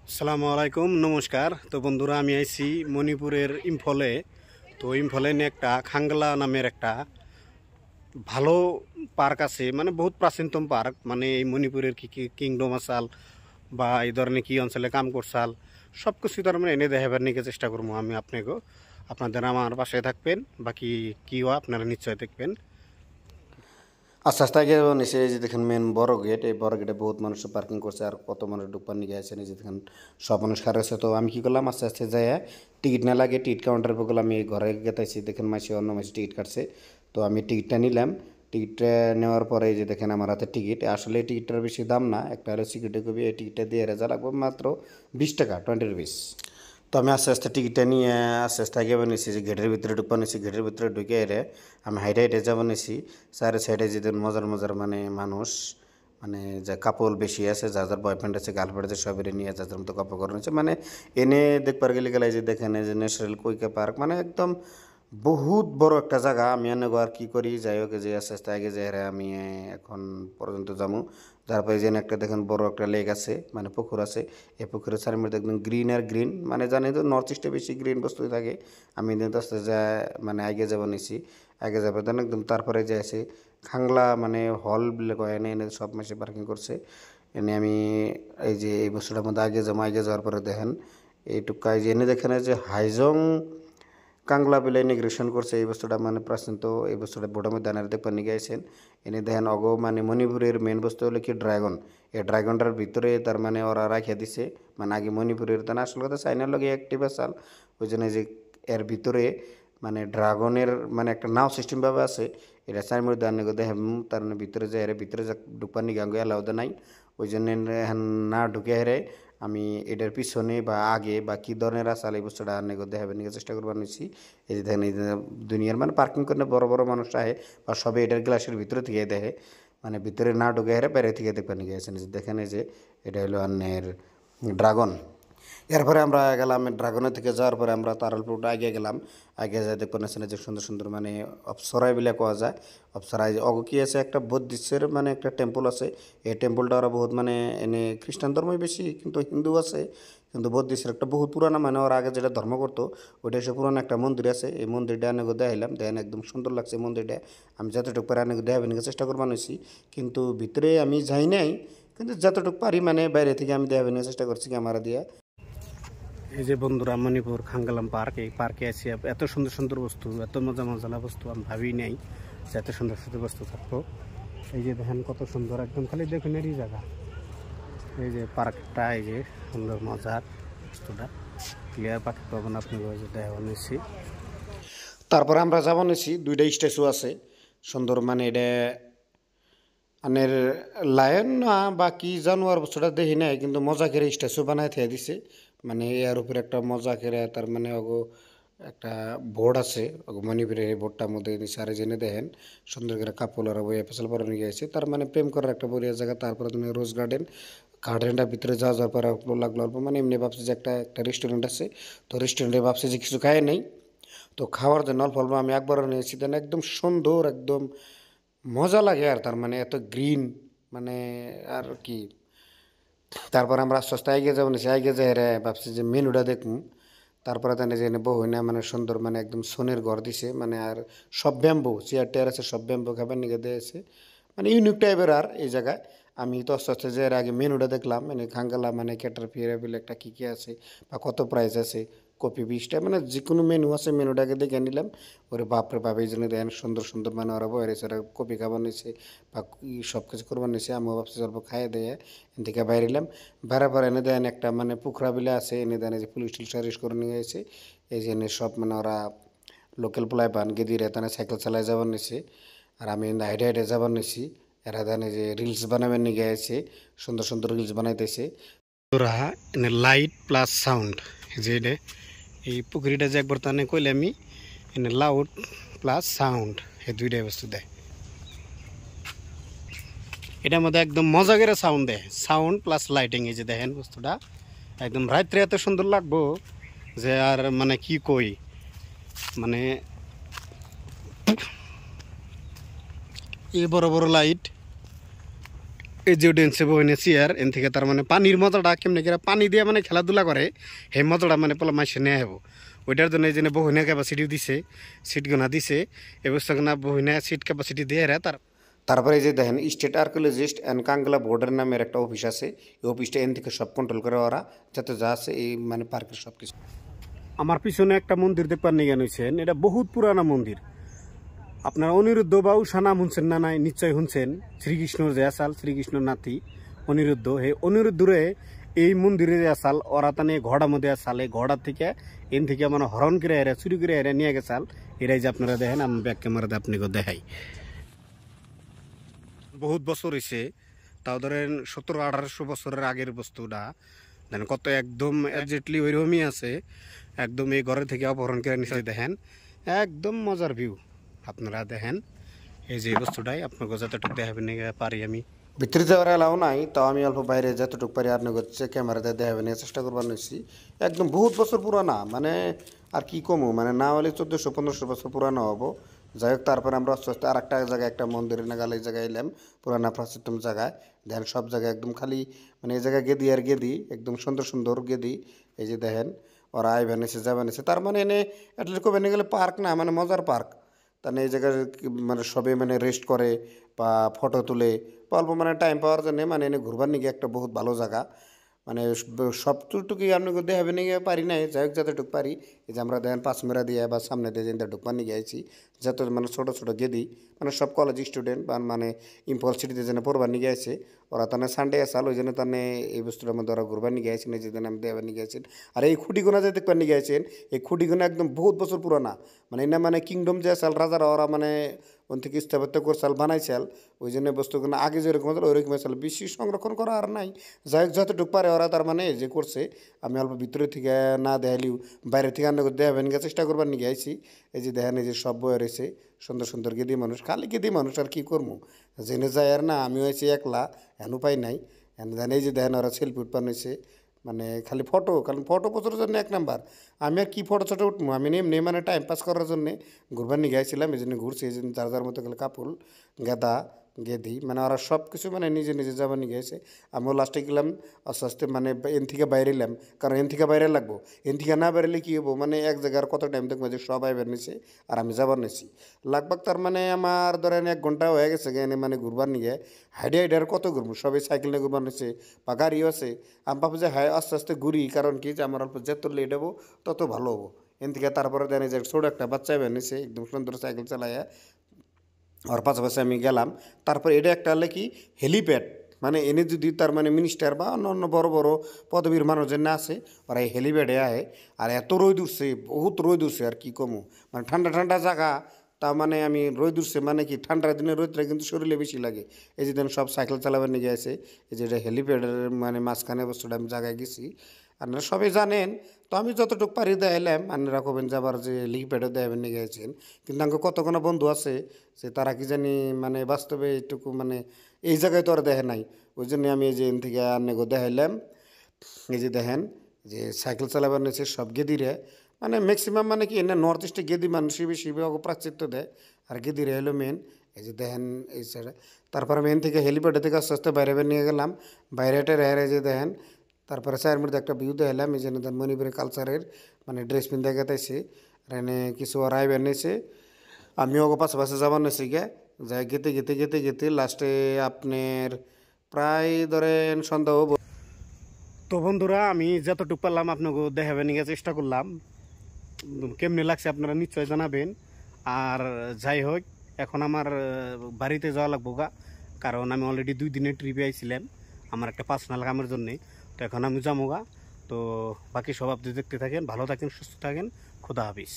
আসসালামু আলাইকুম, নমস্কার। তো বন্ধুরা, আমি আইছি মণিপুরের ইম্ফলে। তো ইম্ফলে নিয়ে একটা খাংলা নামের একটা ভালো পার্ক আছে, মানে বহুত প্রাচীনতম পার্ক। মানে এই মণিপুরের কি কি কিংডম আসাল বা এই ধরনের কি অঞ্চলে কাম করছাল সব কিছু তার মানে এনে দেখাবার নিয়ে চেষ্টা করবো আমি আপনাকে। আপনাদের আমার পাশে থাকবেন, বাকি কিও আপনারা নিশ্চয় দেখবেন। আস্তে আস্তে আগে নিচে এই যে দেখেন মেন বড় গেট, এই বড় গেটে বহুত মানুষ পার্কিং করছে আর কত মানুষ ঢুকবার নিয়ে গেছে। এই যে দেখেন সব মানুষ খারাপ আছে। তো আমি কি করলাম, আস্তে আস্তে যাই টিকিট না লাগে টিকিট কাউন্টারে বললাম আমি ঘরে গেতাইছি। দেখেন মাসে অন্য মাসে টিকিট কাটছে, তো আমি টিকিটটা নিলাম। টিকিটটা নেওয়ার পরে এই যে দেখেন আমার হাতে টিকিট। আসলে এই টিকিটটার বেশি দাম না, একটা হলো সিকিউরিটি কপি। এই টিকিটটা দিয়ে যা লাগবে মাত্র 20 টাকা, 20 রুপিস। তো আমি আস্তে আস্তে টিকিটটা নিয়ে আস্তে আস্তে আগে বানিয়েছি, যে গেটের ভিতরে ঢুকবা নিয়েছি। গেটের ভিতরে ঢুকে এরে আমি হাইটে হাইটে যাবো নিয়েছি। চারে সাইডে যে মজার মজার মানে মানুষ, মানে যে কাপড় বেশি আছে, যার যার বয়ফ্রেন্ড আছে গার্লফ্রেন্ড আছে সবের নিয়ে যার যার মতো কাপড় করানো হচ্ছে। মানে এনে দেখবার গেলে গেলে যে দেখেন এই যে ন্যাশনাল কুইকা পার্ক, মানে একদম বহুত বড় একটা জায়গা। আমি এনে আর কি করি, যাই হোক যে আস্তে আস্তে আগে যাই আমি এখন পর্যন্ত যাবো। তারপরে যে একটা দেখেন বড় একটা লেক আছে, মানে পুকুর আছে। এই পুকুরের চারিমধ্যে একদম গ্রিন আর গ্রিন, মানে জানি তো নর্থ ইস্টে বেশি গ্রিন বস্তু থাকে। আমি আস্তে যা মানে আগে যাবো নিছি, আগে যাবো দেন একদম। তারপরে যে আছে খাংলা মানে হল বলে কয়, এনে এনে সব মাসে পার্কিং করছে। এনে আমি এই যে এই বস্তুটার মধ্যে আগে যাবো। আগে যাওয়ার পরে দেখেন এইটুকায় যে এনে দেখেন যে হাইজং কাংলা বিলে ইনিগ্রেশন করছে এই বস্তুটা, মানে প্রাচীন। তো এই বস্তুটা বোর্ডের মধ্যে আনার দেখবার নিয়ে গেছেন। এনে দেখেন অগো মানে মণিপুরের মেন বস্তু হলো কি ড্রাগন। এই ড্রাগনটার ভিতরে তার মানে ওরা রাখিয়া দিছে। মানে আগে মণিপুরের তা আসল কথা চাইনার লগে অ্যাক্টিভ আসাল, ওই জন্য যে এর ভিতরে মানে ড্রাগনের মানে একটা নাও সিস্টেমভাবে আছে। এটা চাইর মধ্যে আনে দেখেন তার ভিতরে যে এর ভিতরে যা ঢুকবার নিয়ে গাঙ্গে আলাদা নাই। ওই জন্য না ঢুকে হেরে আমি এটার পিছনে বা আগে বা কী ধরনের আসাল এই বস্তুটা আনে দেখাবার নিয়ে চেষ্টা করবার নিচ্ছি। এই যে দেখেন এই যে দুনিয়ার মানে পার্কিং করে বড় বড় মানুষ আহে বা সবে এটার গ্লাসের ভিতরে থেকে দেখে, মানে ভিতরে না ঢুকে হেরে বাইরে থেকে দেখবার নিয়ে গেছেন। দেখেন এই যে এটা হলো আন্নের ড্রাগন। এরপরে আমরা গেলাম ড্রাগনের থেকে যাওয়ার পরে আমরা তারালপুরটা আগে গেলাম। আগে যাই দেখবেন আছে যে সুন্দর সুন্দর মানে অপসরাই বলে কোয়া যায়। অপসরাই অগ কি আছে একটা বুদ্ধিস্টের মানে একটা টেম্পল আছে। এই টেম্পলটা ওরা বহুত মানে এনে খ্রিস্টান ধর্মই বেশি, কিন্তু হিন্দু আছে। কিন্তু বুদ্ধিস্টের একটা বহুত পুরানো, মানে ওরা আগে যেটা ধর্ম করতো ওইটা এসে পুরানো একটা মন্দির আছে। এই মন্দিরটা অনেক দেখাইলাম, দেখেন একদম সুন্দর লাগছে মন্দিরটা। আমি যতটুকু পারি অনেক দেখাবেন চেষ্টা করবার নিয়েছি, কিন্তু ভিতরে আমি যাই নাই। কিন্তু যতটুকু পারি মানে বাইরে থেকে আমি দেখাবেন চেষ্টা করছি ক্যামেরা দিয়ে। এই যে বন্ধুরা, মণিপুর খাঙ্গালাম পার্ক, এই পার্কে আছি। এত সুন্দর সুন্দর বস্তু, এত মজা মজালা বস্তু আমি ভাবি নাই যে এত সুন্দর সুন্দর বস্তু থাকতো। এই যে দেখেন কত সুন্দর, একদম খালি দেখুন এরই জায়গা। এই যে পার্কটা, এই যে সুন্দর মজার বস্তুটা ক্লিয়ার পাখি পাবেন আপনি দেখা নিচ্ছি। তারপরে আমরা যাব নিছি দুইটা স্ট্যাচু আছে সুন্দর, মানে এটা আনের লায়ন না বা কি জানোয়ার বস্তুটা দেখি নাই, কিন্তু মজা করে স্ট্যাচু বানায় থেকে দিছে। মানে এর উপরে একটা মজা করে তার মানে অগো একটা বোর্ড আছে, মণিপুরের এই বোর্ডটার মধ্যে সারে জেনে দেখেন সুন্দর করে কাপড় আর বই ফেসাল পরে নিয়ে গেছে। তার মানে প্রেম করার একটা বড়িয়া জায়গা। তারপরে তুমি রোজ গার্ডেন, গার্ডেনটার ভিতরে যাওয়ার পরে লাগলো অল্প, মানে এমনি ভাবছি যে একটা একটা রেস্টুরেন্ট আছে। তো রেস্টুরেন্টে ভাবছি যে কিছু খায় নেই, তো খাওয়ার জন্য অল্প অল্প আমি একবারও নিয়েছি। দেন একদম সুন্দর, একদম মজা লাগে। আর তার মানে এত গ্রিন, মানে আর কি। তারপর আমরা আস্তে আস্তে এগিয়ে যাবো নিছি। এগিয়ে যাই রে ভাবছি যে মেনুটা দেখুন। তারপরে তাহলে যে বহু না মানে সুন্দর, মানে একদম সোনের ঘর দিছে, মানে আর সব ব্যাম্বু চেয়ার টেয়ার আছে, সব ব্যাম্বু খাবার নিকে দিয়েছে, মানে ইউনিক টাইপের। আর এই জায়গায় আমি তো আস্তে আস্তে যে এর আগে মেনুটা দেখলাম, মানে খাঙ্গালা মানে ক্যাটার ফিয়ারাবিল একটা কী কী আছে বা কত প্রাইস আছে, কপি 20টা, মানে যে কোনো মেনু আছে মেনুটাকে দেখে নিলাম। ওরে বাপরে বাপ, এই জন্য দেখেন সুন্দর সুন্দর মানে ওরা বয়ে রয়েছে, ওরা কপি খাবার নিছে বা সব কিছু করবার নিছে। আমিও ভাবছি অল্প খাইয়ে দেয় এদিকে বাইরে এলাম। বাইরে পরে এনে দেন একটা মানে পুখরা বিলে আছে, এনে দেন যে পুলিশ টুলিশ অ্যারেস্ট করে নিয়ে গেছে। এই যে এনে সব মানে ওরা লোকাল পোলায় পান গেদি রেতানে সাইকেল চালায় যাবার নিছে, আর আমি হাইটে হাইটে যাবার নিছি। এরা জানে যে রিলস বানাবেন নিয়ে গেছে, সুন্দর সুন্দর রিলস বানাইতেছে। ওরা এনে লাইট প্লাস সাউন্ড, যে এটা এই পুকুরিটা যে একবার তানে কইলে আমি এনে লাউড প্লাস সাউন্ড এই দুইটাই বস্তু দেয়। এটার মধ্যে একদম মজা করে সাউন্ড দেয়, সাউন্ড প্লাস লাইটিং। এই যে দেখেন বস্তুটা একদম রাত্রে এত সুন্দর লাগবো যে আর মানে কি কই। মানে এই বড় বড় লাইট, এই যে ডেন্সে বহিনে চেয়ার এন থেকে তার মানে পানির মজাটা কেমনি করে পানি দিয়ে মানে খেলাধুলা করে সেই মজাটা মানে পোলা মাসে নিয়ে হবো ওইটার জন্য এই যে বহিনে ক্যাপাসিটিও দিছে সিট গোনা দিছে এবস্থা গোনা বহিনে সিট ক্যাপাসিটি দিয়ে তার তারপরে এই যে দেখেন স্টেট আর্কিওলজিস্ট অ্যান্ড কাঙ্গলা বোর্ডের নামের একটা অফিস আছে এই অফিসটা এন থেকে সব কন্ট্রোল করে ওরা যাতে যা আছে এই মানে পার্কের সব কিছু। আমার পিছনে একটা মন্দির দেখবার নিয়ে গেছেন এটা বহুত পুরানা মন্দির আপনারা অনিরুদ্ধ বা উষা নাম শুনছেন না নাই নিশ্চয় শুনছেন শ্রীকৃষ্ণর যে আসাল শ্রীকৃষ্ণর নাতি অনিরুদ্ধ হে অনিরুদ্ধরে এই মন্দিরে যে আসাল ওরা তানে ঘোড়া মধ্যে আসাল এই ঘোড়ার থেকে এন থেকে মানে হরণ করে এরা চুরি করে এরা নিয়ে গেছাল এরাই যে আপনারা দেখেন আমি ব্যাক ক্যামেরাতে আপনাকে দেখাই বহুত বছর হয়েছে তাও ধরেন 1700-1800 বছরের আগের বস্তুটা দেখেন কত একদম একজাক্টলি ওইরকমই আছে একদম এই ঘরের থেকে অপহরণ করে নিচে দেখেন একদম মজার ভিউ আপনারা দেখেন এই যে বস্তুটাই আপনাকে যতটুকু দেখাবেন পারি আমি ভিতরে যাওয়ার এলাও নাই তাও আমি অল্প বাইরে যতটুকু পারি আপনার হচ্ছে ক্যামেরাতে দেখাবেন চেষ্টা করবার নিচ্ছি একদম বহুত বছর পুরানা মানে আর কি কমু মানে না হলে 1400-1500 বছর পুরানো হবো। যাই হোক তারপরে আমরা আস্তে আস্তে আর একটা জায়গায় একটা মন্দিরের নাগালে এই জায়গায় এলাম পুরানা প্রাচীনতম জায়গায় দেখেন সব জায়গায় একদম খালি মানে এই জায়গায় গেদি আর গেদি একদম সুন্দর সুন্দর গেদি এই যে দেখেন ওরা আইবেন এসে যাবেন এসে তার মানে এনে অ্যাটলিস্ট কবে গেলে পার্ক না মানে মজার পার্ক তার এই জায়গায় মানে সবে মানে রেস্ট করে বা ফটো তুলে বা অল্প মানে টাইম পাওয়ার জন্য মানে এনে ঘুরবার নিয়ে একটা বহুত ভালো জায়গা মানে সবটুকুই আপনাকে দেখাবে নিয়ে পারি নাই যাই হোক যতটুকু পারি এই যে আমরা দেখেন পাঁচমেরা দিয়ে বা সামনে দিয়ে যেটা ঢুকবার নিয়ে গেছি যত মানে ছোটো ছোটো গেদি মানে সব কলেজ স্টুডেন্ট বা মানে ইম্পল সিটিতে যেন পড়বার নিয়ে গেছে ওরা তানে সানডে আসাল ওই জন্য তানে এই বস্তুটার মধ্যে ওরা ঘুরবার নিয়ে গেছেন এই যে আমি দেখাবার নিয়ে গেছেন। আর এই খুঁটিগুনা যে দেখবার নিয়ে গেছেন এই খুঁটিগুনা একদম বহুত বছর পুরানা মানে এটা মানে কিংডম যে আসাল রাজারা ওরা মানে ওন থেকে স্থাপত্য করছাল বানাইছাল ওই জন্য বস্তুগুলো আগে যেরকম হতো ওইরকম আসাল বেশি সংরক্ষণ করা আর নাই যাই হোক যতটুকু পারে ওরা তার মানে যে করছে আমি অল্প ভিতরে থেকে না দেখালিও বাইরে থেকে আন্না করে দেখাবেন চেষ্টা করবার নিয়ে গেছি এই যে দেখেন এই যে সব বয়ে রয়েছে সুন্দর সুন্দর গেদি মানুষ খালি গেদি মানুষ আর কী করবো জেনে যায় আর না আমি হয়েছি একলা এন উপায় নাই এন দেন এই যে দেখেন ওরা সেলফি উৎপান হয়েছে মানে খালি ফটো কারণ ফটো পোস্টের জন্য এক নাম্বার আমি আর কী ফটো ছোটো উঠবো আমি এমনি মানে টাইম পাস করার জন্যে ঘুরবার নিয়ে গেছিলাম এই জন্য ঘুরছি এই জন্য যার যার মতো গেলে কাপুল গেদা গেদি মানে ওরা সব কিছু মানে নিজে নিজে যাবার নিয়ে গেছে আমিও লাস্টে গেলাম আস্তে আস্তে মানে এন থেকে বাইরে এলাম কারণ এন থেকে বাইরে লাগবো এন থেকে না বেরোলে কী হবো মানে এক জায়গার কত টাইম দেখবো যে সবাই বের নিছে আর আমি যাবার নিছি লাগবাগ তার মানে আমার ধরেন 1 ঘন্টা হয়ে গেছে এনে মানে ঘুরবার নিয়ে হাইডে হাইডে আর কত ঘুরবো সবাই সাইকেল নিয়ে ঘুরবার নিছে বা গাড়িও আছে আমি ভাবছি যে হ্যাঁ আস্তে আস্তে ঘুরি কারণ কি যে আমার অল্প যত লেট হবো তত ভালো হবো এন থেকে তারপরে দেন যে ছোটো একটা বাচ্চা বের নিছে একদম সুন্দর সাইকেল চালাইয়া আর পাশাপাশি আমি গেলাম তারপর এটা একটা হলে কি হেলিপ্যাড মানে এনে যদি তার মানে মিনিস্টার বা অন্য অন্য বড় বড় পদবীর মানুষজন না আছে ওরা এই হেলিপ্যাডে আয় আর এত রোদ উঠছে বহুত রোদ উঠছে আর কি কমু মানে ঠান্ডা ঠান্ডা জায়গা তা মানে আমি রোদ উঠছে মানে কি ঠান্ডার দিনে রোদটা কিন্তু শরীরে বেশি লাগে এই যে দেন সব সাইকেল চালাবার নিয়ে গেছে এই যে এটা হেলিপ্যাডের মানে মাঝখানে বস্তুটা আমি জায়গায় গেছি আপনারা সবাই জানেন তো আমি যতটুকু পারি দেখাইলাম আপনারা কবেন যাবার যে হেলিপ্যাডে দেখাবেন নিয়ে গেছেন কিন্তু আমাকে কতক্ষণ বন্ধু আছে যে তারা কি জানি মানে বাস্তবে এইটুকু মানে এই জায়গায় তো আর দেখে নাই ওই জন্য আমি এই যে এন থেকে আপনাকে দেখাইলাম এই যে দেখেন যে সাইকেল চালাবার নিয়েছে সব গেদিরে মানে ম্যাক্সিমাম মানে কি এনে নর্থ ইস্টে গেদি মানুষই বেশি প্রাচিত্য দেয় আর গেদিরে হলো মেন এই যে দেখেন এই সাইডে তারপরে মেন থেকে হেলিপ্যাডে থেকে আস্তে আস্তে বাইরে বের নিয়ে গেলাম বাইরেটা রেহারে যে দেখেন তারপরে চায়ের মধ্যে একটা ভিউ দেখালাম এই জন্য মণিপুরের কালচারের মানে ড্রেস পিন্ধে গেতেছে আর এনে কিছু ওরাই বেনিয়েছে আমিও পাশাপাশি যাবার নিয়েছি গে যাই গেতে গেতে গেতে গেতে লাস্টে আপনার প্রায় ধরেন সন্ধ্যা হবো। তো বন্ধুরা আমি যতটুকু পারলাম আপনাকে দেখাবেন নিয়ে চেষ্টা করলাম কেমনি লাগছে আপনারা নিশ্চয় জানাবেন আর যাই হোক এখন আমার বাড়িতে যাওয়া লাগবো গা কারণ আমি অলরেডি 2 দিনের ট্রিপে আইছিলাম আমার একটা পার্সোনাল কামের জন্যে তো এখন আমি যাবো গা তো বাকি সব আপনি দেখতে থাকেন ভালো থাকেন সুস্থ থাকেন খোদা হাফিজ।